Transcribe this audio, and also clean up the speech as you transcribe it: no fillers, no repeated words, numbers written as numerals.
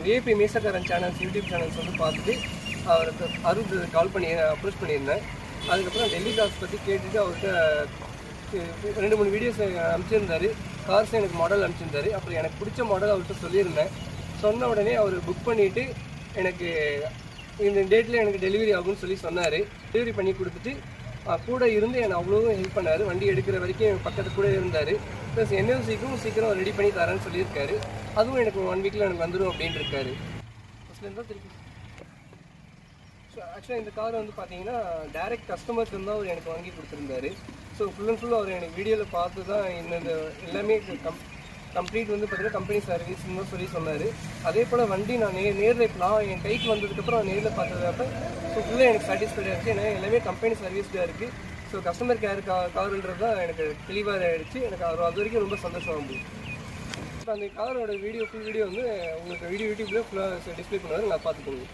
VIP மீசக்காரன் channels YouTube channels வந்து பார்த்துட்டு அவருக்கு அருள் கால் பண்ணி அப்ரோச் பண்ணியிருந்தேன். அதுக்கப்புறம் டெல்லி கார்ஸ் பற்றி கேட்டுட்டு அவர்கிட்ட 2-3 வீடியோஸ் அனுப்பிச்சிருந்தார். கார்ஸ் எனக்கு மாடல் அனுப்பிச்சிருந்தார். அப்புறம் எனக்கு பிடிச்ச மாடல் அவர்கிட்ட சொல்லியிருந்தேன். சொன்ன உடனே அவர் புக் பண்ணிவிட்டு எனக்கு இந்த டேட்டில் எனக்கு டெலிவரி ஆகும்னு சொன்னார். டெலிவரி பண்ணி கொடுத்துட்டு கூட இருந்து என்னை அவ்வளோவும் ஹெல்ப் பண்ணார். வண்டி எடுக்கிற வரைக்கும் பக்கத்து கூட இருந்தார். ப்ளஸ் என்எல்சிக்கும் சீக்கிரம் ரெடி பண்ணி தரேன்னு சொல்லியிருக்காரு. அதுவும் எனக்கு 1 வீக்கில் எனக்கு வந்துடும் அப்படின்னு இருக்காரு. ஃபஸ்ட்லேருந்து தான் திருப்பி ஆக்சுவலாக இந்த கார் வந்து பார்த்தீங்கன்னா டைரக்ட் கஸ்டமர்ஸ் தான் அவர் எனக்கு வாங்கி கொடுத்துருந்தாரு. ஸோ ஃபுல் அண்ட் ஃபுல் அவர் எனக்கு வீடியோவில் பார்த்து தான் இந்த எல்லாமே கம்ப்ளீட் வந்து பார்த்தீங்கன்னா கம்பெனி சர்வீஸ்ன்னு சொன்னார். அதே போல் வண்டி நான் நேரில் என் கைக்கு வந்ததுக்கப்புறம் நேரில் பார்த்ததுப்ப ஸோ ஃபுல்லாக எனக்கு சாட்டிஸ்ஃபைடாக இருந்துச்சு. ஏன்னா எல்லாமே கம்பெனி சர்வீஸ்டாக இருக்குது. ஸோ கஸ்டமர் கேர் காருன்றது தான் எனக்கு தெளிவாக ஆகிடுச்சு. எனக்கு அது வரைக்கும் ரொம்ப சந்தோஷமாக இருந்துச்சு. அந்த காரோட ஃபுல் வீடியோ வந்து உங்களுக்கு யூடியூப்லேயே ஃபுல்லாக டிஸ்பிளே பண்ணுவார். நான் பார்த்துக்கோங்க.